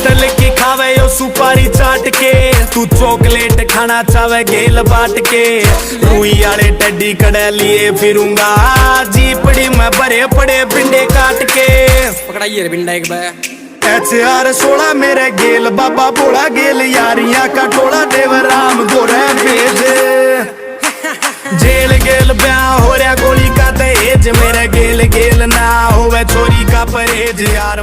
बोतल की खावे यो सुपारी चाट के, तू चॉकलेट खाना चावे गेल बाट के। रुई आले टड्डी कड़े लिए फिरूंगा, जीपड़ी में भरे पड़े बिंडे काट के। पकड़ाइए रे बिंडा एक बार। HR 16 मेरे गेल बाबा बोला गेल, यारियां का टोला देव राम गोरे भेज। जेल गेल ब्याह हो रहा गोली का दहेज, मेरे गेल गेल ना होवे छोरी का परहेज यार।